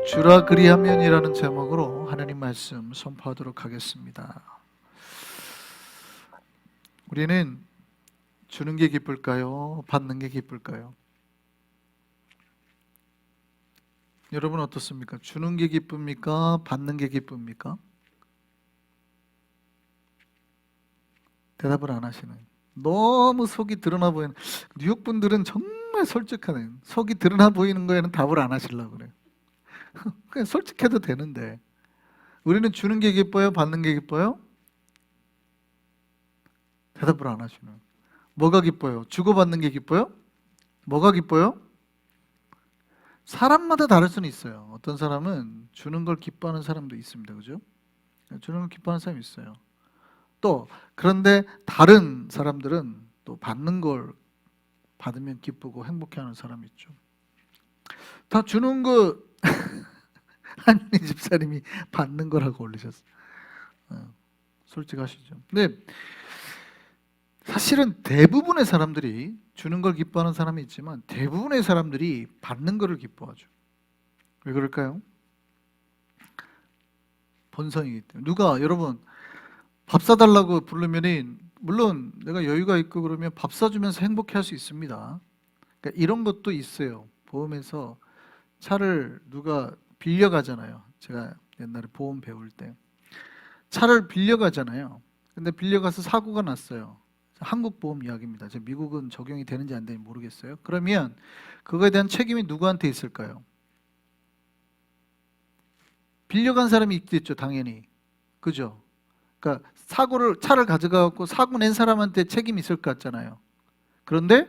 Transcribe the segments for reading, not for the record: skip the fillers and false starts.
주라 그리하면이라는 제목으로 하나님 말씀 선포하도록 하겠습니다. 우리는 주는 게 기쁠까요? 받는 게 기쁠까요? 여러분 어떻습니까? 주는 게 기쁩니까? 받는 게 기쁩니까? 대답을 안 하시는, 너무 속이 드러나 보이는, 뉴욕 분들은 정말 솔직하네. 속이 드러나 보이는 거에는 답을 안 하시려고 그래요. 그냥 솔직해도 되는데, 우리는 주는 게 기뻐요? 받는 게 기뻐요? 대답을 안 하시는. 뭐가 기뻐요? 주고받는 게 기뻐요? 뭐가 기뻐요? 사람마다 다를 수는 있어요. 어떤 사람은 주는 걸 기뻐하는 사람도 있습니다. 그죠? 주는 걸 기뻐하는 사람이 있어요. 또 그런데 다른 사람들은 또 받는 걸 받으면 기쁘고 행복해하는 사람이 있죠. 다 주는 거 한민희 집사님이 받는 거라고 올리셨어요. 솔직하시죠. 근데 사실은 대부분의 사람들이 주는 걸 기뻐하는 사람이 있지만 대부분의 사람들이 받는 거를 기뻐하죠. 왜 그럴까요? 본성이기 때문에. 누가 여러분 밥 사달라고 부르면은 물론 내가 여유가 있고 그러면 밥 사주면서 행복해할 수 있습니다. 그러니까 이런 것도 있어요. 보험에서 차를 누가 빌려가잖아요. 제가 옛날에 보험 배울 때 차를 빌려가잖아요. 근데 빌려가서 사고가 났어요. 한국 보험 이야기입니다. 미국은 적용이 되는지 안 되는지 모르겠어요. 그러면 그거에 대한 책임이 누구한테 있을까요? 빌려간 사람이 있겠죠, 당연히. 그죠? 그러니까 차를 가져가고 사고 낸 사람한테 책임이 있을 것 같잖아요. 그런데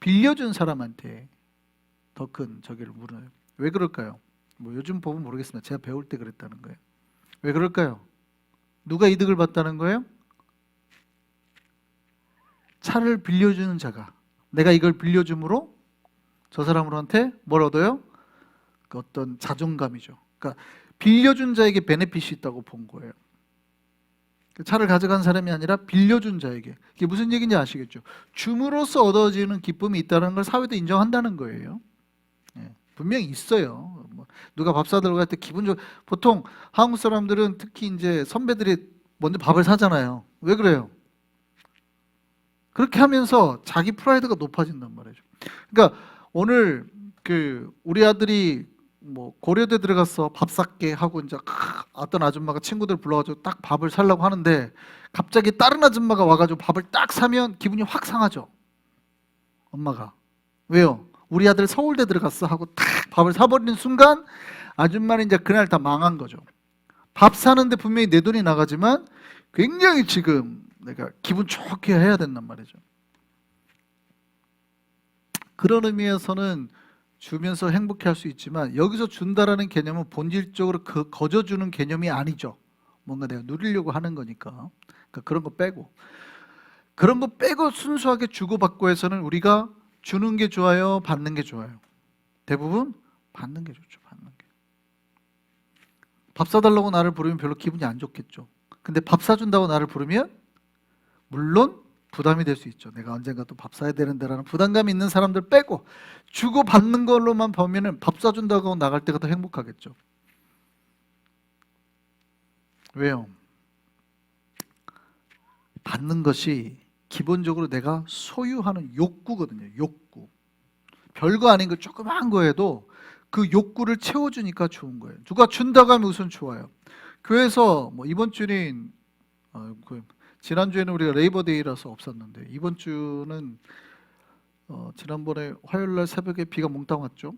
빌려준 사람한테 더 큰 저기를 물어요. 왜 그럴까요? 뭐 요즘 법은 모르겠습니다. 제가 배울 때 그랬다는 거예요. 왜 그럴까요? 누가 이득을 봤다는 거예요? 차를 빌려주는 자가. 내가 이걸 빌려줌으로 저 사람한테 뭘 얻어요? 그 어떤 자존감이죠. 그러니까 빌려준 자에게 베네핏이 있다고 본 거예요. 차를 가져간 사람이 아니라 빌려준 자에게. 이게 무슨 얘기인지 아시겠죠? 줌으로써 얻어지는 기쁨이 있다는 걸 사회도 인정한다는 거예요. 예, 분명히 있어요. 뭐 누가 밥 사들고 갈 때 기분적으로, 보통 한국 사람들은 특히 이제 선배들이 먼저 밥을 사잖아요. 왜 그래요? 그렇게 하면서 자기 프라이드가 높아진단 말이죠. 그러니까 오늘 우리 아들이 뭐 고려대 들어가서 밥 살게 하고 이제 어떤 아줌마가 친구들 불러가지고 딱 밥을 사려고 하는데 갑자기 다른 아줌마가 와가지고 밥을 딱 사면 기분이 확 상하죠. 엄마가. 왜요? 우리 아들 서울대 들어갔어 하고 딱 밥을 사버리는 순간 아줌마는 이제 그날 다 망한 거죠. 밥 사는데 분명히 내 돈이 나가지만 굉장히 지금 내가 기분 좋게 해야 된단 말이죠. 그런 의미에서는 주면서 행복해 할 수 있지만 여기서 준다라는 개념은 본질적으로 거저주는 개념이 아니죠. 뭔가 내가 누리려고 하는 거니까. 그러니까 그런 거 빼고 순수하게 주고받고 해서는 우리가 주는 게 좋아요, 받는 게 좋아요? 대부분 받는 게 좋죠. 받는 게. 밥 사달라고 나를 부르면 별로 기분이 안 좋겠죠. 근데 밥 사준다고 나를 부르면 물론 부담이 될 수 있죠. 내가 언젠가 또 밥 사야 되는데라는 부담감이 있는 사람들 빼고 주고 받는 걸로만 보면은 밥 사준다고 나갈 때가 더 행복하겠죠. 왜요? 받는 것이 기본적으로 내가 소유하는 욕구거든요. 욕구. 별거 아닌 거 조그만 거에도 그 욕구를 채워주니까 좋은 거예요. 누가 준다고 하면 우선 좋아요. 교회에서 뭐 이번 주는 지난주에는 우리가 레이버데이라서 없었는데 이번 주는 지난번에 화요일날 새벽에 비가 몽땅 왔죠.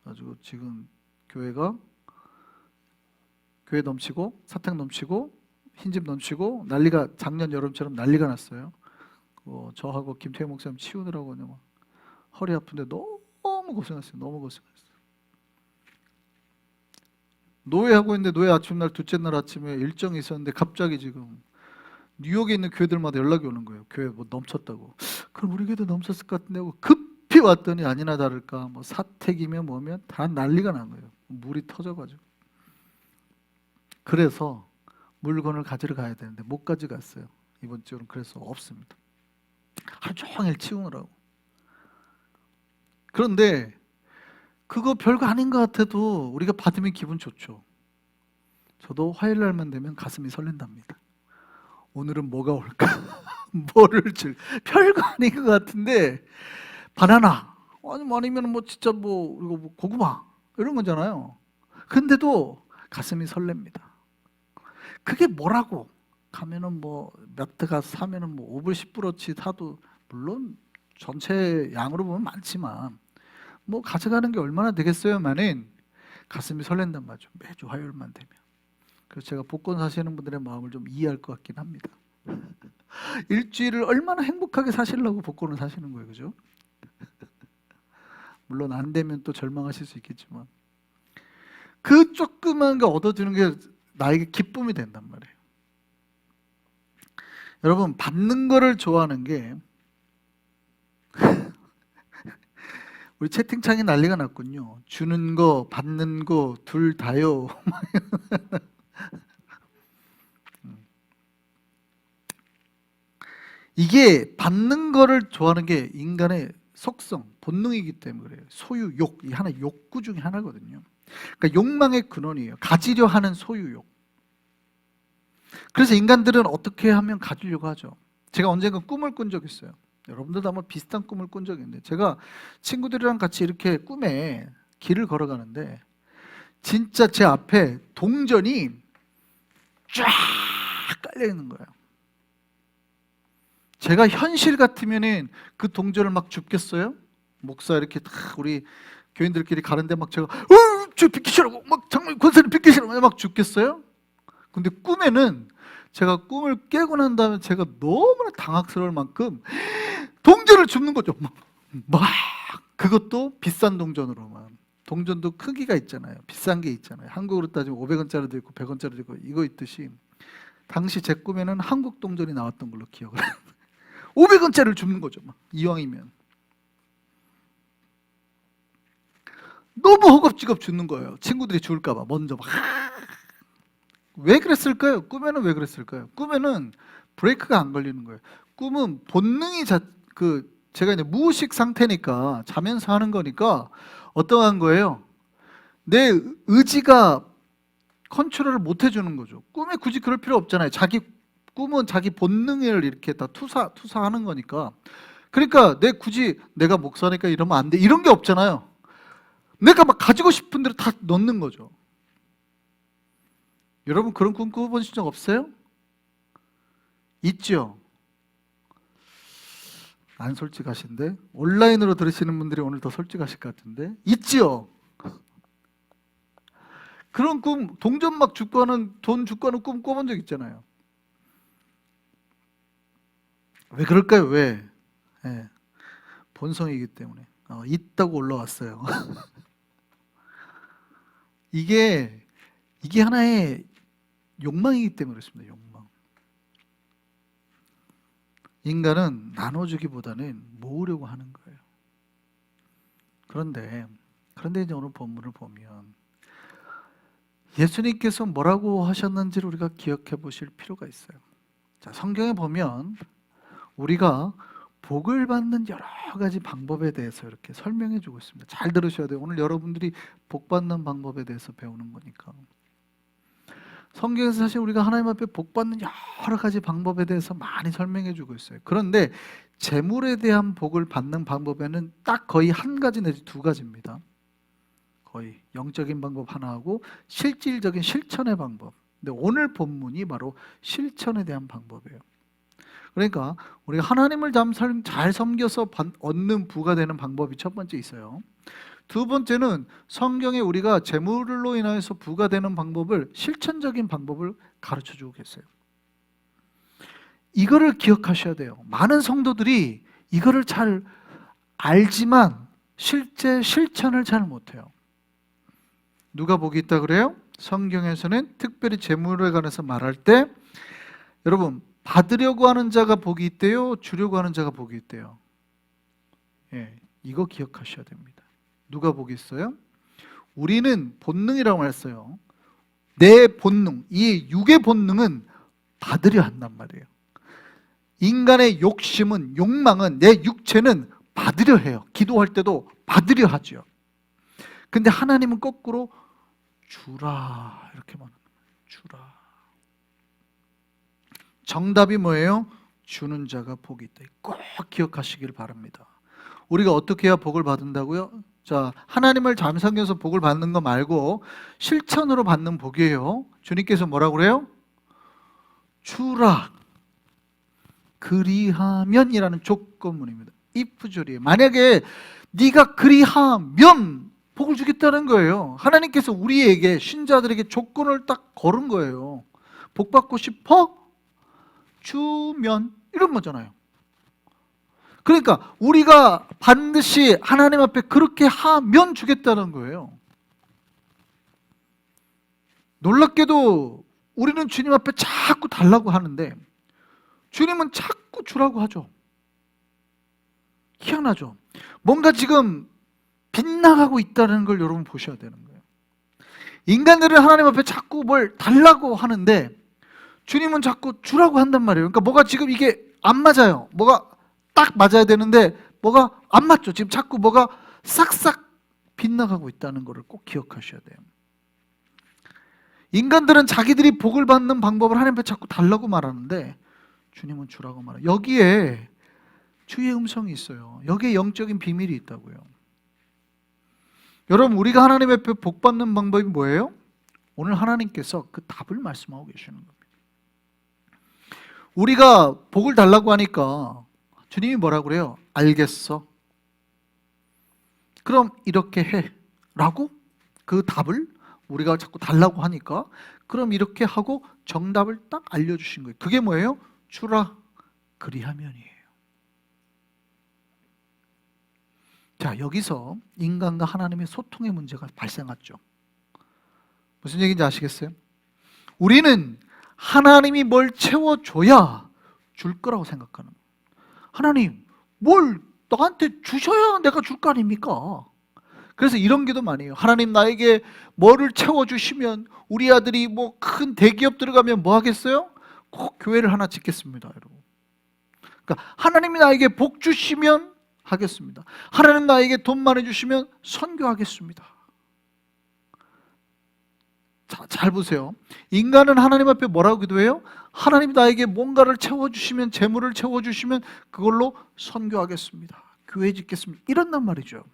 가지고 지금 교회가 교회 넘치고 사탕 넘치고 흰집 넘치고 난리가, 작년 여름처럼 난리가 났어요. 저하고 김태형 목사님 치우느라고 그냥 허리 아픈데 너무 고생했어요. 너무 고생했어요. 노예하고 있는데 노예 아침날 둘째 날 아침에 일정이 있었는데 갑자기 지금 뉴욕에 있는 교회들마다 연락이 오는 거예요. 교회 뭐 넘쳤다고. 그럼 우리 교회도 넘쳤을 것 같은데 하고 급히 왔더니 아니나 다를까 뭐 사택이면 뭐면 다 난리가 난 거예요. 물이 터져가지고. 그래서 물건을 가지러 가야 되는데 못 가져갔어요. 이번 주는 그래서 없습니다. 하루 종일 치우느라고. 그런데 그거 별거 아닌 것 같아도 우리가 받으면 기분 좋죠. 저도 화요일 날만 되면 가슴이 설렌답니다. 오늘은 뭐가 올까? 뭐를 줄? 별거 아닌 것 같은데 바나나 아니면 뭐 진짜 뭐 이거 뭐 고구마 이런 거잖아요. 근데도 가슴이 설렙니다. 그게 뭐라고? 가면은 뭐 몇 대가 사면은 뭐 5불 10불어치 사도 물론 전체 양으로 보면 많지만 뭐 가져가는 게 얼마나 되겠어요만은 가슴이 설렌단 말이죠. 매주 화요일만 되면. 그래서 제가 복권 사시는 분들의 마음을 좀 이해할 것 같긴 합니다. 일주일을 얼마나 행복하게 사시려고 복권을 사시는 거예요, 그죠? 물론 안 되면 또 절망하실 수 있겠지만 그 조그만 거 얻어주는 게 나에게 기쁨이 된단 말이에요. 여러분, 받는 거를 좋아하는 게 우리 채팅창이 난리가 났군요. 주는 거, 받는 거 둘 다요. 이게 받는 거를 좋아하는 게 인간의 속성, 본능이기 때문에 그래요. 소유, 욕, 이 하나 욕구 중에 하나거든요. 그러니까 욕망의 근원이에요. 가지려 하는 소유욕. 그래서 인간들은 어떻게 하면 가지려고 하죠. 제가 언젠가 꿈을 꾼 적 있어요. 여러분들도 아마 비슷한 꿈을 꾼 적이 있는데 제가 친구들이랑 같이 이렇게 꿈에 길을 걸어가는데 진짜 제 앞에 동전이 쫙 깔려 있는 거예요. 제가 현실 같으면은 그 동전을 막 줍겠어요? 목사 이렇게 다 우리 교인들끼리 가는데 막 제가 저 비키시라고 막 장로님 권사님 비키시라고 막 줍겠어요? 근데 꿈에는 제가 꿈을 깨고 난 다음에 제가 너무나 당황스러울 만큼 동전을 줍는 거죠. 막 그것도 비싼 동전으로만. 동전도 크기가 있잖아요. 비싼 게 있잖아요. 한국으로 따지면 500원짜리도 있고 100원짜리도 있고 이거 있듯이 당시 제 꿈에는 한국 동전이 나왔던 걸로 기억을 해요. 500원짜리를 줍는 거죠. 막 이왕이면. 너무 허겁지겁 줍는 거예요. 친구들이 줄까 봐 먼저 막. 왜 그랬을까요? 꿈에는 왜 그랬을까요? 꿈에는 브레이크가 안 걸리는 거예요. 꿈은 본능이 제가 이제 무의식 상태니까 자면서 하는 거니까 어떠한 거예요? 내 의지가 컨트롤을 못 해주는 거죠. 꿈에 굳이 그럴 필요 없잖아요. 꿈은 자기 본능을 이렇게 다 투사하는 거니까. 그러니까 굳이 내가 목사니까 이러면 안 돼. 이런 게 없잖아요. 내가 막 가지고 싶은 대로 다 넣는 거죠. 여러분 그런 꿈 꿔보신 적 없어요? 있죠? 안 솔직하신데? 온라인으로 들으시는 분들이 오늘 더 솔직하실 것 같은데? 있죠? 그런 꿈, 동전 막 줍고 하는, 돈 줍고 하는 꿈 꿔본 적 있잖아요. 왜 그럴까요? 왜? 네. 본성이기 때문에. 있다고 올라왔어요. 이게 하나의 욕망이기 때문에 그렇습니다. 욕망. 인간은 나눠주기보다는 모으려고 하는 거예요. 그런데 이제 오늘 본문을 보면 예수님께서 뭐라고 하셨는지를 우리가 기억해 보실 필요가 있어요. 자, 성경에 보면 우리가 복을 받는 여러 가지 방법에 대해서 이렇게 설명해 주고 있습니다. 잘 들으셔야 돼요. 오늘 여러분들이 복 받는 방법에 대해서 배우는 거니까. 성경에서 사실 우리가 하나님 앞에 복 받는 여러 가지 방법에 대해서 많이 설명해 주고 있어요. 그런데 재물에 대한 복을 받는 방법에는 딱 거의 한 가지 내지 두 가지입니다. 거의 영적인 방법 하나하고 실질적인 실천의 방법. 근데 오늘 본문이 바로 실천에 대한 방법이에요. 그러니까 우리가 하나님을 잘 섬겨서 얻는 부가 되는 방법이 첫 번째 있어요. 두 번째는 성경에 우리가 재물로 인해서 부가 되는 방법을 실천적인 방법을 가르쳐 주고 계세요. 이거를 기억하셔야 돼요. 많은 성도들이 이거를 잘 알지만 실제 실천을 잘 못해요. 누가 복이 있다 그래요? 성경에서는 특별히 재물에 관해서 말할 때 여러분 받으려고 하는 자가 복이 있대요? 주려고 하는 자가 복이 있대요? 예, 이거 기억하셔야 됩니다. 누가 복이 있어요? 우리는 본능이라고 했어요. 내 본능, 이 육의 본능은 받으려 한단 말이에요. 인간의 욕심은, 욕망은, 내 육체는 받으려 해요. 기도할 때도 받으려 하죠. 근데 하나님은 거꾸로 주라 이렇게 말합니다. 주라. 정답이 뭐예요? 주는 자가 복이 있다. 꼭 기억하시길 바랍니다. 우리가 어떻게 해야 복을 받는다고요? 자, 하나님을 잠상에서 복을 받는 거 말고 실천으로 받는 복이에요. 주님께서 뭐라고 그래요? 주라 그리하면이라는 조건문입니다. if절이에요. 만약에 네가 그리하면 복을 주겠다는 거예요. 하나님께서 우리에게, 신자들에게 조건을 딱 걸은 거예요. 복 받고 싶어? 주면, 이런 거잖아요. 그러니까 우리가 반드시 하나님 앞에 그렇게 하면 주겠다는 거예요. 놀랍게도 우리는 주님 앞에 자꾸 달라고 하는데 주님은 자꾸 주라고 하죠. 희한하죠. 뭔가 지금 빗나가고 있다는 걸 여러분 보셔야 되는 거예요. 인간들은 하나님 앞에 자꾸 뭘 달라고 하는데 주님은 자꾸 주라고 한단 말이에요. 그러니까 뭐가 지금 이게 안 맞아요. 뭐가 딱 맞아야 되는데 뭐가 안 맞죠. 지금 자꾸 뭐가 싹싹 빗나가고 있다는 것을 꼭 기억하셔야 돼요. 인간들은 자기들이 복을 받는 방법을 하나님 앞에 자꾸 달라고 말하는데 주님은 주라고 말해요. 여기에 주의 음성이 있어요. 여기에 영적인 비밀이 있다고요. 여러분, 우리가 하나님 앞에 복 받는 방법이 뭐예요? 오늘 하나님께서 그 답을 말씀하고 계시는 겁니다. 우리가 복을 달라고 하니까 주님이 뭐라고 그래요? 알겠어. 그럼 이렇게 해 라고 그 답을 우리가 자꾸 달라고 하니까 그럼 이렇게 하고 정답을 딱 알려주신 거예요. 그게 뭐예요? 주라 그리하면이에요. 자, 여기서 인간과 하나님의 소통의 문제가 발생했죠. 무슨 얘기인지 아시겠어요? 우리는 하나님이 뭘 채워줘야 줄 거라고 생각하는 거예요. 하나님 뭘 나한테 주셔야 내가 줄 거 아닙니까? 그래서 이런 기도 많이 해요. 하나님 나에게 뭐를 채워주시면 우리 아들이 뭐 큰 대기업 들어가면 뭐 하겠어요? 꼭 교회를 하나 짓겠습니다, 여러분. 그러니까 하나님이 나에게 복 주시면 하겠습니다. 하나님 나에게 돈 많이 주시면 선교하겠습니다. 자, 잘 보세요. 인간은 하나님 앞에 뭐라고 기도해요? 하나님 나에게 뭔가를 채워주시면, 재물을 채워주시면 그걸로 선교하겠습니다. 교회 짓겠습니다. 이런단 말이죠.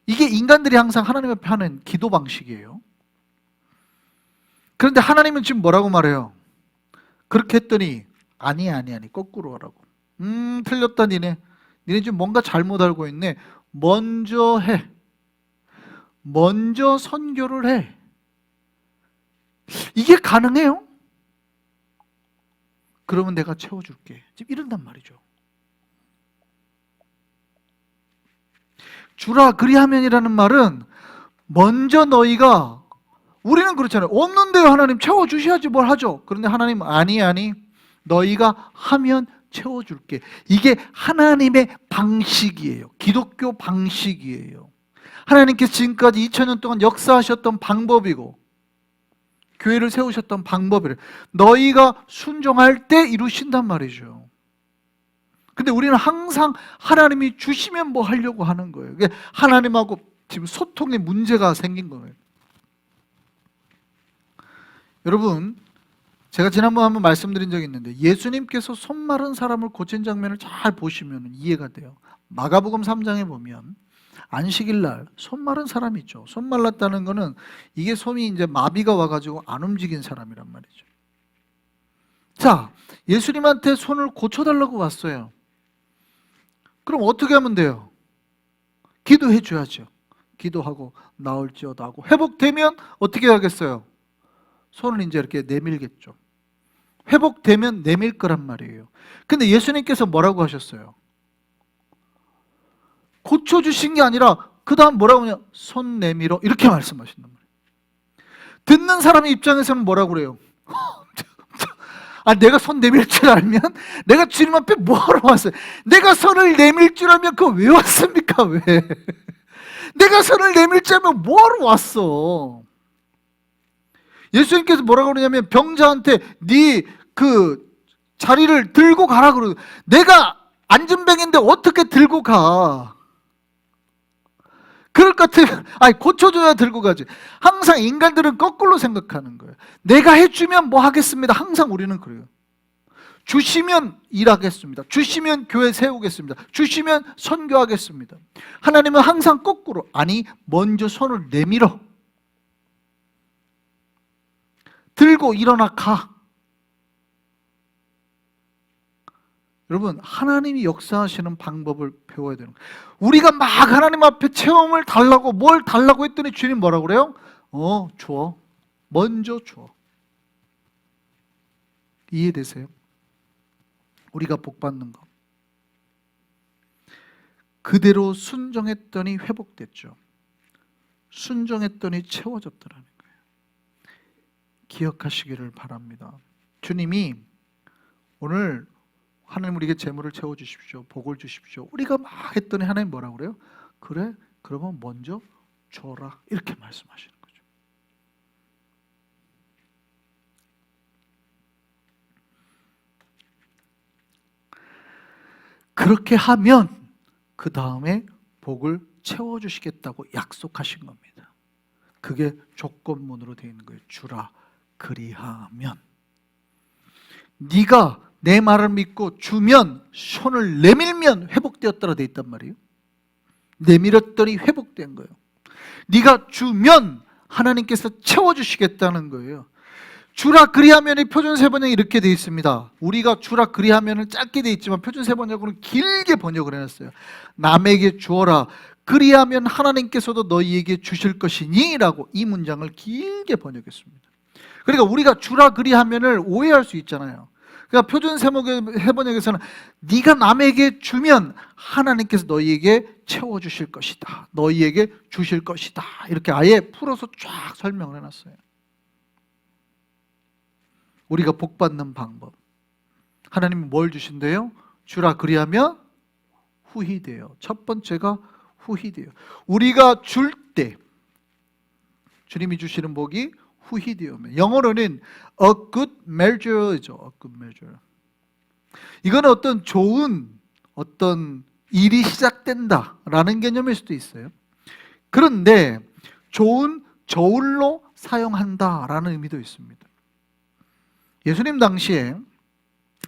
이게 인간들이 항상 하나님 앞에 하는 기도 방식이에요. 그런데 하나님은 지금 뭐라고 말해요? 그렇게 했더니 아니 거꾸로 하라고. 틀렸다 니네 지금 뭔가 잘못 알고 있네. 먼저 해. 먼저 선교를 해. 이게 가능해요? 그러면 내가 채워줄게. 지금 이런단 말이죠. 주라 그리하면이라는 말은 먼저 너희가, 우리는 그렇잖아요. 없는데요. 하나님 채워주셔야지 뭘 하죠. 그런데 하나님 아니 너희가 하면 채워줄게. 이게 하나님의 방식이에요. 기독교 방식이에요. 하나님께서 지금까지 2000년 동안 역사하셨던 방법이고 교회를 세우셨던 방법이래요. 너희가 순종할 때 이루신단 말이죠. 근데 우리는 항상 하나님이 주시면 뭐 하려고 하는 거예요. 하나님하고 지금 소통에 문제가 생긴 거예요. 여러분, 제가 지난번에 한번 말씀드린 적이 있는데 예수님께서 손 마른 사람을 고친 장면을 잘 보시면 이해가 돼요. 마가복음 3장에 보면 안식일 날 손 마른 사람이 있죠. 손 말랐다는 거는 이게 손이 이제 마비가 와가지고 안 움직인 사람이란 말이죠. 자, 예수님한테 손을 고쳐달라고 왔어요. 그럼 어떻게 하면 돼요? 기도해 줘야죠. 기도하고 나을지어다 하고 회복되면 어떻게 하겠어요? 손을 이제 이렇게 내밀겠죠. 회복되면 내밀 거란 말이에요. 근데 예수님께서 뭐라고 하셨어요? 고쳐주신 게 아니라 그 다음 뭐라고 하냐? 손 내밀어 이렇게 말씀하신단 말이에요. 듣는 사람의 입장에서는 뭐라고 그래요? 내가 손 내밀 줄 알면 내가 주님 앞에 뭐하러 왔어요? 내가 손을 내밀 줄 알면 그거 왜 왔습니까? 왜? 내가 손을 내밀 줄 알면 뭐하러 왔어? 예수님께서 뭐라고 그러냐면 병자한테 네 그 자리를 들고 가라 그러고, 내가 앉은 병인데 어떻게 들고 가? 그럴 것 같으면 아니 고쳐줘야 들고 가지. 항상 인간들은 거꾸로 생각하는 거예요. 내가 해주면 뭐 하겠습니다. 항상 우리는 그래요. 주시면 일하겠습니다. 주시면 교회 세우겠습니다. 주시면 선교하겠습니다. 하나님은 항상 거꾸로, 아니 먼저 손을 내밀어 들고 일어나 가. 여러분, 하나님이 역사하시는 방법을 배워야 되는 거예요. 우리가 막 하나님 앞에 체험을 달라고 뭘 달라고 했더니 주님 뭐라고 그래요? 줘. 먼저 줘. 이해되세요? 우리가 복 받는 거. 그대로 순종했더니 회복됐죠. 순종했더니 채워졌더라는 거예요. 기억하시기를 바랍니다. 주님이 오늘 하나님 우리에게 재물을 채워주십시오. 복을 주십시오. 우리가 막 했더니 하나님 뭐라고 그래요? 그래? 그러면 먼저 줘라. 이렇게 말씀하시는 거죠. 그렇게 하면 그 다음에 복을 채워주시겠다고 약속하신 겁니다. 그게 조건문으로 되어 있는 거예요. 주라 그리하면. 네가 내 말을 믿고 주면, 손을 내밀면 회복되었더라 돼 있단 말이에요. 내밀었더니 회복된 거예요. 네가 주면 하나님께서 채워주시겠다는 거예요. 주라 그리하면의 표준 세번역이 이렇게 되어 있습니다. 우리가 주라 그리하면은 짧게 되어 있지만 표준 세번역으로는 길게 번역을 해놨어요. 남에게 주어라 그리하면 하나님께서도 너희에게 주실 것이니 라고 이 문장을 길게 번역했습니다. 그러니까 우리가 주라 그리하면을 오해할 수 있잖아요. 그러니까 표준 세번역에서는 네가 남에게 주면 하나님께서 너희에게 채워주실 것이다, 너희에게 주실 것이다, 이렇게 아예 풀어서 쫙 설명을 해놨어요. 우리가 복 받는 방법, 하나님이 뭘 주신대요? 주라 그리하면 후히 돼요. 첫 번째가 후히 돼요. 우리가 줄 때 주님이 주시는 복이 후히 되면, 영어로는 a good measure죠. a good measure. 이거는 어떤 좋은 어떤 일이 시작된다라는 개념일 수도 있어요. 그런데 좋은 저울로 사용한다라는 의미도 있습니다. 예수님 당시에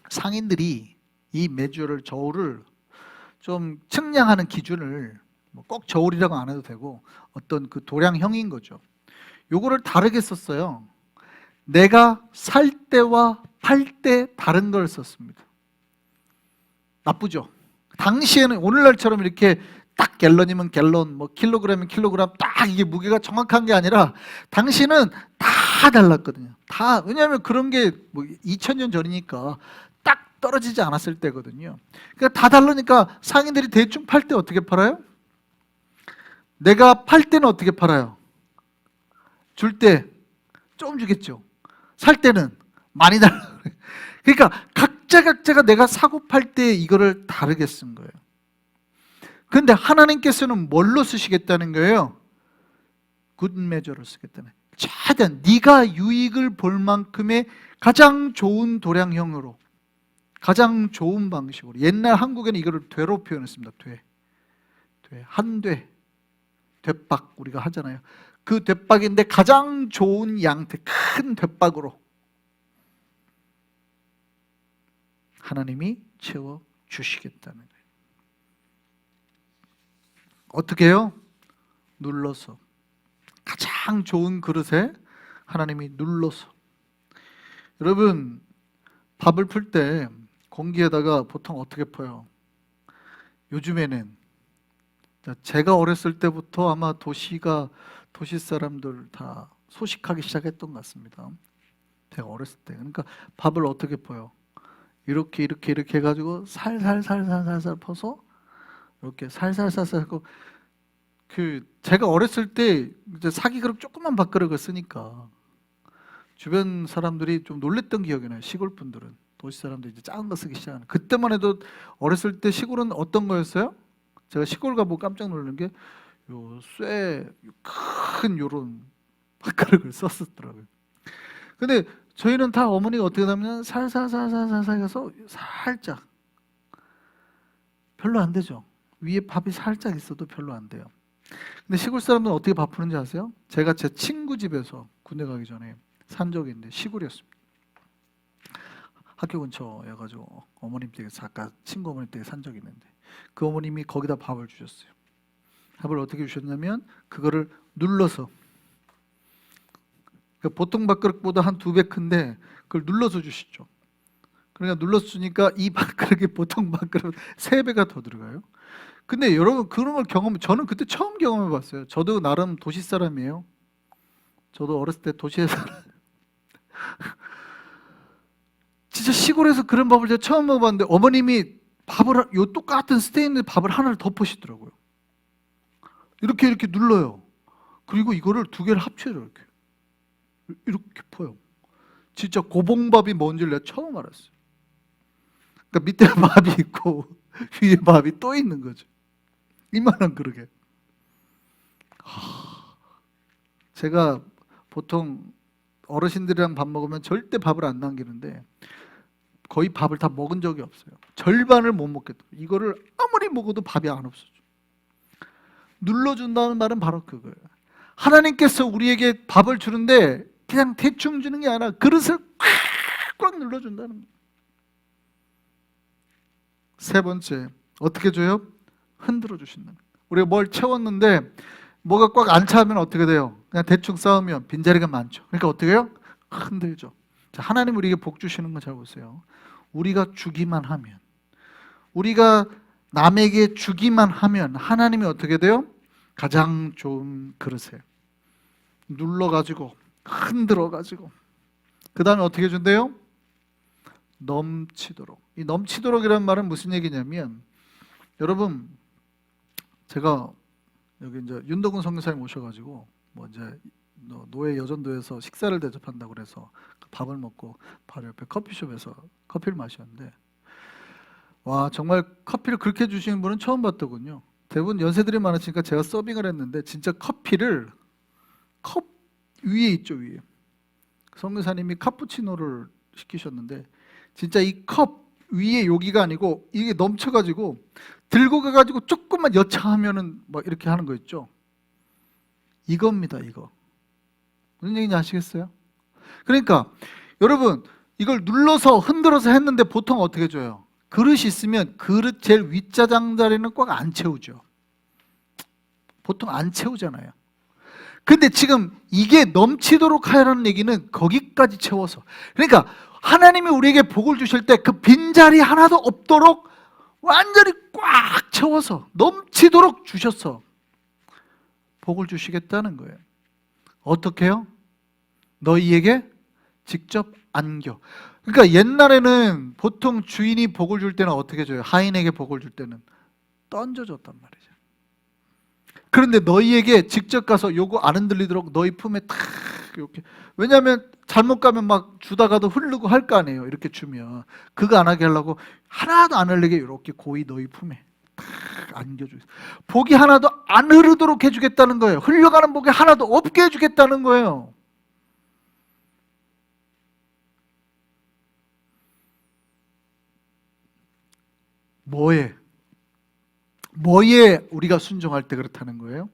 상인들이 이 메주를, 저울을 좀 측량하는 기준을 꼭 저울이라고 안 해도 되고 어떤 그 도량형인 거죠. 요거를 다르게 썼어요. 내가 살 때와 팔 때 다른 걸 썼습니다. 나쁘죠? 당시에는 오늘날처럼 이렇게 딱 갤런이면 갤런, 뭐 킬로그램이면 킬로그램, 딱 이게 무게가 정확한 게 아니라 당시는 다 달랐거든요. 다. 왜냐하면 그런 게 뭐 2000년 전이니까 딱 떨어지지 않았을 때거든요. 그러니까 다 다르니까 상인들이 대충 팔 때 어떻게 팔아요? 내가 팔 때는 어떻게 팔아요? 줄 때 좀 주겠죠. 살 때는 많이 달라고 그래요. 그러니까 각자가 내가 사고 팔 때 이거를 다르게 쓴 거예요. 그런데 하나님께서는 뭘로 쓰시겠다는 거예요? 굿 메저로 쓰겠다는 거예요. 최대한 네가 유익을 볼 만큼의 가장 좋은 도량형으로, 가장 좋은 방식으로. 옛날 한국에는 이거를 되로 표현했습니다. 돼. 한 돼. 되박 우리가 하잖아요. 그 되박인데 가장 좋은 양태, 큰 되박으로 하나님이 채워 주시겠다는 거예요. 어떻게 해요? 눌러서. 가장 좋은 그릇에 하나님이 눌러서. 여러분, 밥을 풀 때 공기에다가 보통 어떻게 퍼요? 요즘에는, 제가 어렸을 때부터 아마 도시 사람들 다 소식하기 시작했던 것 같습니다. 제가 어렸을 때. 그러니까 밥을 어떻게 퍼요? 이렇게 해가지고 살살 퍼서 이렇게 살살살살 하고, 제가 어렸을 때 이제 사기 그릇 조그만 밥그릇을 쓰니까 주변 사람들이 좀 놀랬던 기억이 나요. 시골 분들은. 도시 사람들이 이제 작은 거 쓰기 시작하는. 그때만 해도 어렸을 때 시골은 어떤 거였어요? 제가 시골 가보고 깜짝 놀란 게 큰 요런 밥그릇을 썼었더라고요. 근데 저희는 다 어머니가 어떻게 하면 살살살살살 해서 살짝, 별로 안 되죠. 위에 밥이 살짝 있어도 별로 안 돼요. 근데 시골 사람들은 어떻게 밥 푸는지 아세요? 제가 제 친구 집에서 군대 가기 전에 산 적이 있는데 시골이었습니다. 학교 근처여가지고 어머님 댁에 아까 친구 어머님 댁에 산 적이 있는데 그 어머님이 거기다 밥을 주셨어요. 밥을 어떻게 주셨냐면 그거를 눌러서, 그러니까 보통 밥그릇보다 한 2배 큰데 그걸 눌러서 주시죠. 그러니까 눌러서 주니까 이 밥그릇이 보통 밥그릇 3배가 더 들어가요. 근데 여러분 그런 걸 저는 그때 처음 경험해 봤어요. 저도 나름 도시 사람이에요. 저도 어렸을 때 도시에 진짜 시골에서 그런 밥을 제가 처음 먹어봤는데 어머님이 요 똑같은 스테인드 밥을 하나를 덮으시더라고요. 이렇게 눌러요. 그리고 이거를 2개를 합쳐요. 이렇게 퍼요. 진짜 고봉밥이 뭔지를 내가 처음 알았어요. 그러니까 밑에 밥이 있고 위에 밥이 또 있는 거죠. 이만한 그릇에. 제가 보통 어르신들이랑 밥 먹으면 절대 밥을 안 남기는데 거의 밥을 다 먹은 적이 없어요. 절반을 못 먹겠더라고요. 이거를 아무리 먹어도 밥이 안 없어져. 눌러준다는 말은 바로 그거예요. 하나님께서 우리에게 밥을 주는데 그냥 대충 주는 게 아니라 그릇을 꽉 눌러준다는 거예요. 3번째, 어떻게 줘요? 흔들어 주신다. 우리가 뭘 채웠는데 뭐가 꽉 안 차면 어떻게 돼요? 그냥 대충 쌓으면 빈자리가 많죠. 그러니까 어떻게 해요? 흔들죠. 자, 하나님 우리에게 복 주시는 거 잘 보세요. 우리가 주기만 하면, 우리가 남에게 주기만 하면 하나님이 어떻게 돼요? 가장 좋은 그릇에 눌러가지고 흔들어가지고 그 다음에 어떻게 준대요? 넘치도록. 이 넘치도록이라는 말은 무슨 얘기냐면, 여러분 제가 여기 이제 윤덕훈 선교사님 오셔가지고 뭐 이제 노예 여전도에서 식사를 대접한다고 그래서 밥을 먹고 바로 옆에 커피숍에서 커피를 마셨는데, 와 정말 커피를 그렇게 주시는 분은 처음 봤더군요. 대부분 연세들이 많으시니까 제가 서빙을 했는데 진짜 커피를 컵 위에 있죠, 위에. 선교사님이 카푸치노를 시키셨는데 진짜 이 컵 위에 여기가 아니고 이게 넘쳐가지고 들고 가가지고 조금만 여차하면은 막 이렇게 하는 거 있죠. 이겁니다, 이거. 무슨 얘기인지 아시겠어요? 그러니까 여러분 이걸 눌러서 흔들어서 했는데 보통 어떻게 줘요? 그릇이 있으면 그릇 제일 윗자장 자리는 꽉 안 채우죠. 보통 안 채우잖아요. 근데 지금 이게 넘치도록 하라는 얘기는 거기까지 채워서, 그러니까 하나님이 우리에게 복을 주실 때 그 빈자리 하나도 없도록 완전히 꽉 채워서 넘치도록 주셔서 복을 주시겠다는 거예요. 어떻게 해요? 너희에게 직접 안겨. 그러니까 옛날에는 보통 주인이 복을 줄 때는 어떻게 줘요? 하인에게 복을 줄 때는 던져줬단 말이죠. 그런데 너희에게 직접 가서 요거 안 흔들리도록 너희 품에 탁 이렇게, 왜냐하면 잘못 가면 막 주다가도 흐르고 할 거 아니에요. 이렇게 주면 그거 안 하게 하려고 하나도 안 흘리게 이렇게 고이 너희 품에 탁 안겨주세요. 복이 하나도 안 흐르도록 해주겠다는 거예요. 흘려가는 복이 하나도 없게 해주겠다는 거예요. 뭐에 우리가 순종할 때 그렇다는 거예요?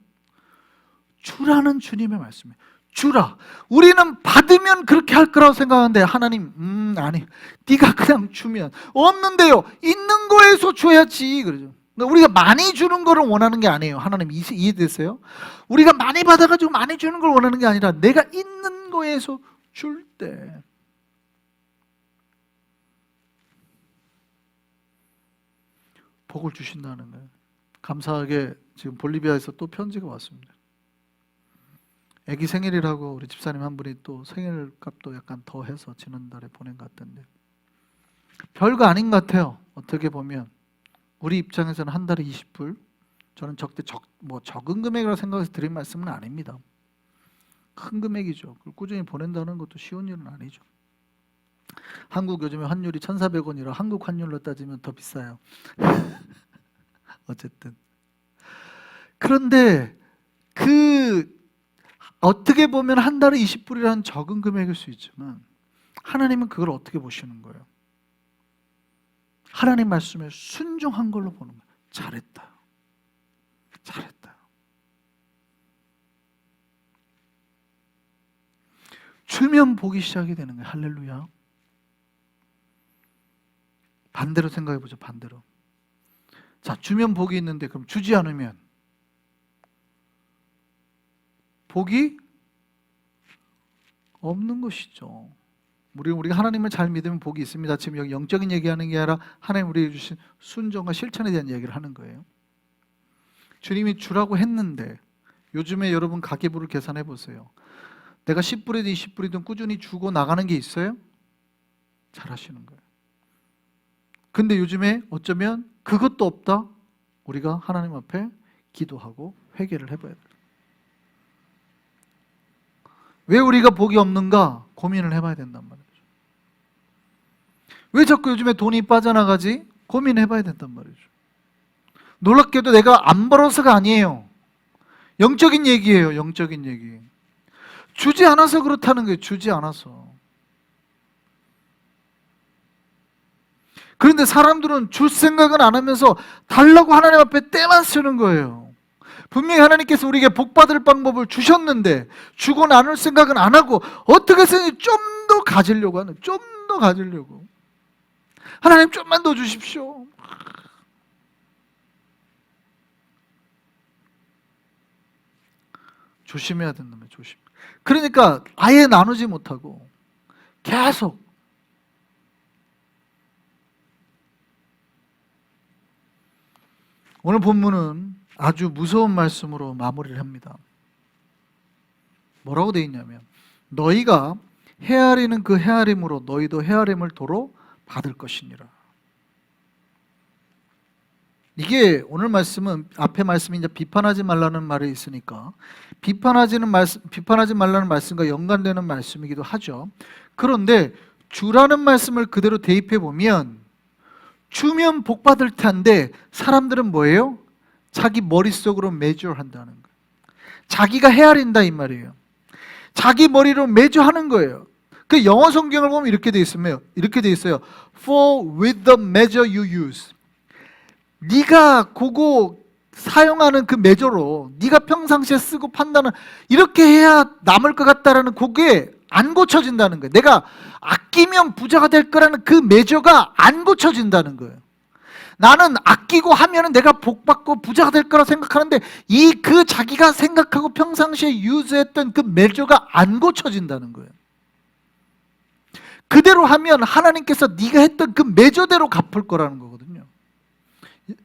주라는 주님의 말씀이에요. 주라. 우리는 받으면 그렇게 할 거라고 생각하는데 하나님 아니, 네가 그냥 주면 없는데요, 있는 거에서 줘야지 그러죠. 그러니까 우리가 많이 주는 거를 원하는 게 아니에요. 하나님 이해되세요? 우리가 많이 받아가지고 많이 주는 걸 원하는 게 아니라 내가 있는 거에서 줄 때 복을 주신다는 거예요. 감사하게 지금 볼리비아에서 또 편지가 왔습니다. 애기 생일이라고 우리 집사님 한 분이 또 생일값도 약간 더 해서 지난달에 보낸 것 같던데, 별거 아닌 것 같아요. 어떻게 보면 우리 입장에서는 한 달에 20불, 저는 적은 금액이라고 생각해서 드린 말씀은 아닙니다. 큰 금액이죠. 그걸 꾸준히 보낸다는 것도 쉬운 일은 아니죠. 한국 요즘에 환율이 1,400원이라 한국 환율로 따지면 더 비싸요. 어쨌든 그런데 어떻게 보면 한 달에 20불이라는 적은 금액일 수 있지만 하나님은 그걸 어떻게 보시는 거예요? 하나님 말씀에 순종한 걸로 보는 거예요. 잘했다. 주면 복이 시작이 되는 거예요. 할렐루야. 반대로 생각해 보죠. 반대로. 자, 주면 복이 있는데 그럼 주지 않으면 복이 없는 것이죠. 우리가 하나님을 잘 믿으면 복이 있습니다. 지금 여기 영적인 얘기하는 게 아니라 하나님 우리에게 주신 순종과 실천에 대한 얘기를 하는 거예요. 주님이 주라고 했는데 요즘에 여러분 가계부를 계산해 보세요. 내가 10불이든 20불이든 꾸준히 주고 나가는 게 있어요? 잘 하시는 거예요. 근데 요즘에 어쩌면 그것도 없다? 우리가 하나님 앞에 기도하고 회개를 해봐야 돼요. 왜 우리가 복이 없는가 고민을 해봐야 된단 말이죠. 왜 자꾸 요즘에 돈이 빠져나가지? 고민해봐야 된단 말이죠. 놀랍게도 내가 안 벌어서가 아니에요. 영적인 얘기예요. 영적인 얘기. 주지 않아서 그렇다는 거예요. 주지 않아서. 그런데 사람들은 줄 생각은 안 하면서 달라고 하나님 앞에 때만 쓰는 거예요. 분명히 하나님께서 우리에게 복 받을 방법을 주셨는데 주고 나눌 생각은 안 하고 어떻게 해서든 좀 더 가지려고 하는, 좀 더 가지려고. 하나님 좀만 더 주십시오. 조심해야 된다면 조심. 그러니까 아예 나누지 못하고 계속 오늘 본문은 아주 무서운 말씀으로 마무리를 합니다. 뭐라고 되어 있냐면 너희가 헤아리는 그 헤아림으로 너희도 헤아림을 도로 받을 것이니라. 이게 오늘 말씀은 앞에 말씀이 이제 비판하지 말라는 말이 있으니까 비판하지 말라는 말씀과 연관되는 말씀이기도 하죠. 그런데 주라는 말씀을 그대로 대입해 보면 주면 복 받을 텐데 사람들은 뭐예요? 자기 머릿속으로 메저한다는 거예요. 자기가 헤아린다 이 말이에요. 자기 머리로 메저하는 거예요. 그 영어 성경을 보면 이렇게 돼 있어요. For with the measure you use. 네가 그거 사용하는 그 메저로 네가 평상시에 쓰고 판단을 이렇게 해야 남을 것 같다라는 그게 안 고쳐진다는 거예요. 내가 아끼면 부자가 될 거라는 그 메저가 안 고쳐진다는 거예요. 나는 아끼고 하면은 내가 복 받고 부자가 될 거라 생각하는데 그 자기가 생각하고 평상시에 유즈했던 그 메저가 안 고쳐진다는 거예요. 그대로 하면 하나님께서 네가 했던 그 메저대로 갚을 거라는 거거든요.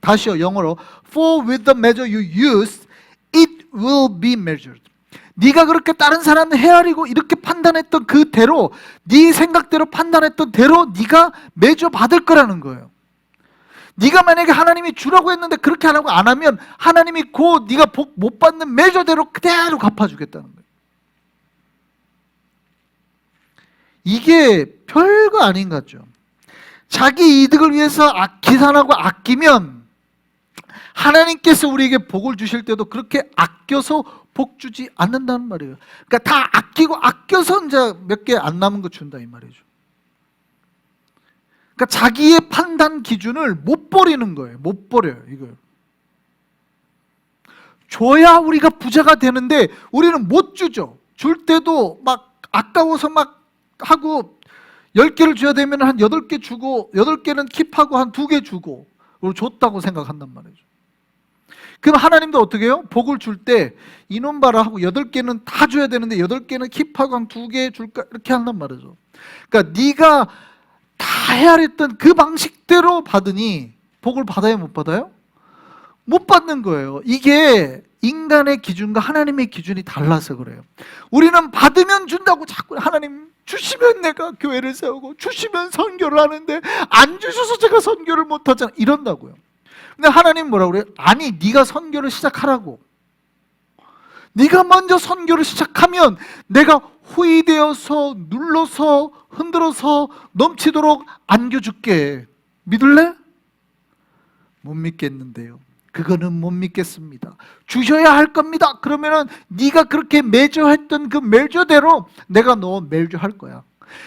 다시요, 영어로 For with the measure you use, it will be measured. 네가 그렇게 다른 사람을 헤아리고 이렇게 판단했던 그대로 네 생각대로 판단했던 대로 네가 메저 받을 거라는 거예요. 네가 만약에 하나님이 주라고 했는데 그렇게 안 하고 안 하면 하나님이 네가 복 못 받는 메저대로 그대로 갚아주겠다는 거예요. 이게 별거 아닌 것 같죠. 자기 이득을 위해서 계산하고 아끼면 하나님께서 우리에게 복을 주실 때도 그렇게 아껴서 복 주지 않는다는 말이에요. 그러니까 다 아끼고 아껴서 이제 몇 개 안 남은 거 준다 이 말이죠. 그러니까 자기의 판단 기준을 못 버리는 거예요. 못 버려요, 이걸. 줘야 우리가 부자가 되는데 우리는 못 주죠. 줄 때도 막 아까워서 막 하고 10개를 줘야 되면 한 8개 주고 8개는 킵하고 한 2개 주고 줬다고 생각한단 말이죠. 그럼 하나님도 어떻게 해요? 복을 줄 때 이놈 봐라 하고 8개는 다 줘야 되는데 8개는 킵하고 한 2개 줄까 이렇게 한단 말이죠. 그러니까 네가 다 헤아렸던 그 방식대로 받으니 복을 받아요, 못 받아요? 못 받는 거예요. 이게 인간의 기준과 하나님의 기준이 달라서 그래요. 우리는 받으면 준다고 자꾸 하나님 주시면 내가 교회를 세우고 주시면 선교를 하는데 안 주셔서 제가 선교를 못 하잖아 이런다고요. 근데 하나님 뭐라고 그래요? 아니 네가 선교를 시작하라고. 네가 먼저 선교를 시작하면 내가 후이되어서 눌러서 흔들어서 넘치도록 안겨줄게. 믿을래? 못 믿겠는데요. 그거는 못 믿겠습니다. 주셔야 할 겁니다. 그러면은 네가 그렇게 매주했던 그 매주대로 내가 너 매주할 거야.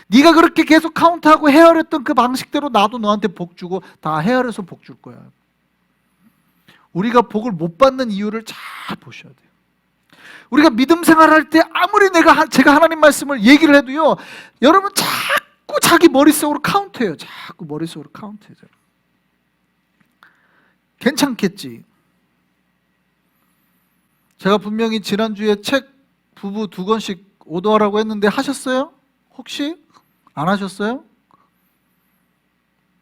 네가 그렇게 계속 카운트하고 헤아렸던 그 방식대로 나도 너한테 복 주고 다 헤아려서 복 줄 거야. 우리가 복을 못 받는 이유를 잘 보셔야 돼요. 우리가 믿음 생활할 때 아무리 제가 하나님 말씀을 얘기를 해도요, 여러분 자꾸 자기 머릿속으로 카운트해요. 자꾸 머릿속으로 카운트해요. 괜찮겠지. 제가 분명히 지난주에 책 부부 2권씩 오더하라고 했는데 하셨어요? 혹시? 안 하셨어요?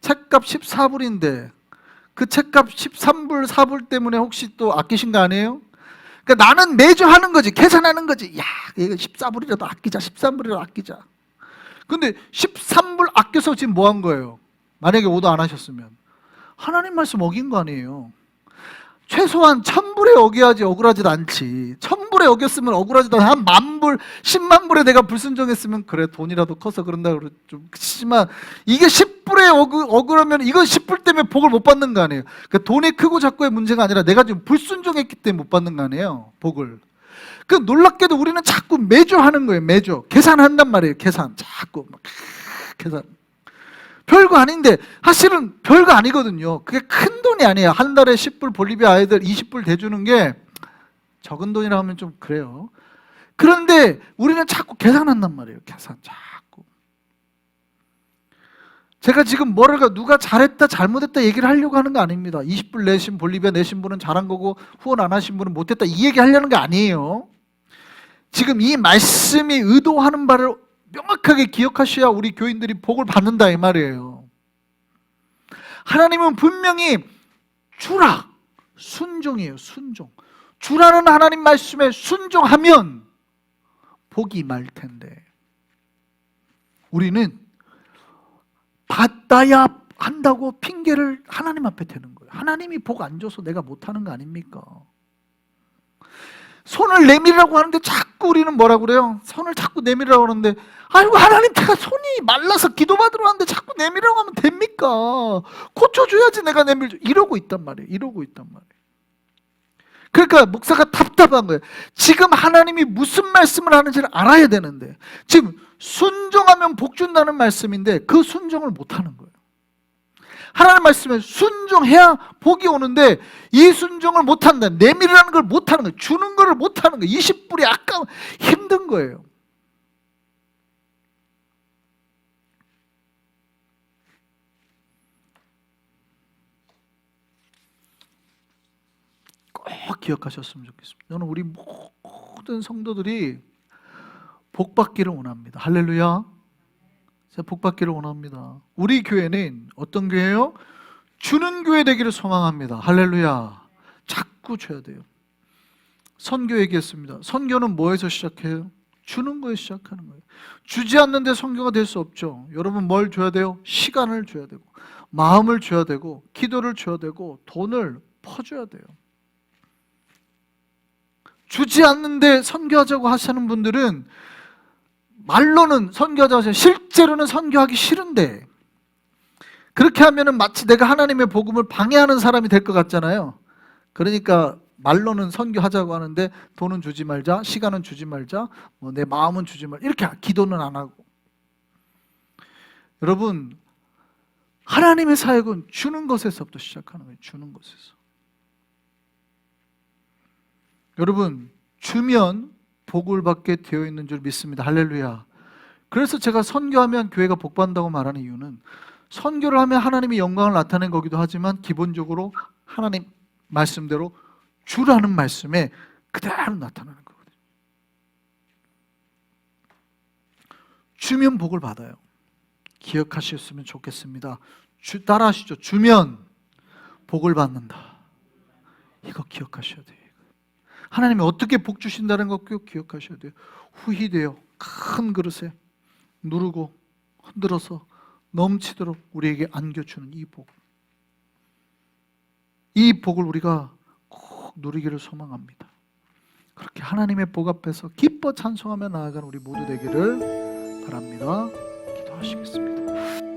책값 14불인데 그 책값 13불, 4불 때문에 혹시 또 아끼신 거 아니에요? 그러니까 나는 매주 하는 거지. 계산하는 거지. 야, 이거 14불이라도 아끼자. 13불이라도 아끼자. 근데 13불 아껴서 지금 뭐 한 거예요? 만약에 오더 안 하셨으면 하나님 말씀 어긴 거 아니에요. 최소한 1000불에 어겨야지 억울하지도 않지. 1000불에 어겼으면 억울하지도 않아. 한 10,000불, 100,000불에 내가 불순종했으면 그래 돈이라도 커서 그런다 그래 좀 그치지만, 이게 10불에 억울하면 이건 10불 때문에 복을 못 받는 거 아니에요. 그러니까 돈이 크고 작고의 문제가 아니라 내가 지금 불순종했기 때문에 못 받는 거 아니에요, 복을. 그 놀랍게도 우리는 자꾸 매주 하는 거예요. 매주 계산한단 말이에요. 계산 자꾸 막 계산. 별거 아닌데 사실은 별거 아니거든요. 그게 큰 돈이 아니에요. 한 달에 10불 볼리비아 아이들 20불 대주는 게 적은 돈이라 하면 좀 그래요. 그런데 우리는 자꾸 계산한단 말이에요. 계산 자꾸. 제가 지금 뭐랄까 누가 잘했다 잘못했다 얘기를 하려고 하는 거 아닙니다. 20불 내신 볼리비아 내신 분은 잘한 거고 후원 안 하신 분은 못했다 이 얘기 하려는 게 아니에요. 지금 이 말씀이 의도하는 바를 명확하게 기억하셔야 우리 교인들이 복을 받는다 이 말이에요. 하나님은 분명히 주라, 순종이에요. 순종. 주라는 하나님 말씀에 순종하면 복이 임할 텐데 우리는 받아야 한다고 핑계를 하나님 앞에 대는 거예요. 하나님이 복 안 줘서 내가 못하는 거 아닙니까? 손을 내밀으라고 하는데 자꾸 우리는 뭐라고 그래요? 손을 자꾸 내밀으라고 하는데 아이고 하나님 제가 손이 말라서 기도받으러 왔는데 자꾸 내밀으라고 하면 됩니까? 고쳐줘야지 내가 내밀죠. 이러고 있단 말이에요. 이러고 있단 말이에요. 그러니까 목사가 답답한 거예요. 지금 하나님이 무슨 말씀을 하는지를 알아야 되는데 지금 순종하면 복 준다는 말씀인데 그 순종을 못하는 거예요. 하나님 말씀에 순종해야 복이 오는데 이 순종을 못한다. 내밀으라는 걸 못하는 거예요. 주는 걸 못하는 거예요. 20불이 아까워 힘든 거예요. 꼭 기억하셨으면 좋겠습니다. 저는 우리 모든 성도들이 복 받기를 원합니다. 할렐루야. 제가 복 받기를 원합니다. 우리 교회는 어떤 교회예요? 주는 교회 되기를 소망합니다. 할렐루야. 자꾸 줘야 돼요. 선교 얘기했습니다. 선교는 뭐에서 시작해요? 주는 거에 시작하는 거예요. 주지 않는데 선교가 될 수 없죠. 여러분 뭘 줘야 돼요? 시간을 줘야 되고 마음을 줘야 되고 기도를 줘야 되고 돈을 퍼줘야 돼요. 주지 않는데 선교하자고 하시는 분들은 말로는 선교하자고 하시는데 실제로는 선교하기 싫은데 그렇게 하면은 마치 내가 하나님의 복음을 방해하는 사람이 될 것 같잖아요. 그러니까 말로는 선교하자고 하는데 돈은 주지 말자, 시간은 주지 말자, 내 마음은 주지 말자 이렇게 기도는 안 하고. 여러분 하나님의 사역은 주는 것에서부터 시작하는 거예요. 주는 것에서. 여러분 주면 복을 받게 되어 있는 줄 믿습니다. 할렐루야. 그래서 제가 선교하면 교회가 복받는다고 말하는 이유는 선교를 하면 하나님이 영광을 나타낸 거기도 하지만 기본적으로 하나님 말씀대로 주라는 말씀에 그대로 나타나는 거거든요. 주면 복을 받아요. 기억하셨으면 좋겠습니다. 따라하시죠. 주면 복을 받는다. 이거 기억하셔야 돼요. 하나님이 어떻게 복 주신다는 거 꼭 기억하셔야 돼요. 후히되어 큰 그릇에 누르고 흔들어서 넘치도록 우리에게 안겨주는 이 복. 이 복을 우리가 꼭 누리기를 소망합니다. 그렇게 하나님의 복 앞에서 기뻐 찬송하며 나아가는 우리 모두 되기를 바랍니다. 기도하시겠습니다.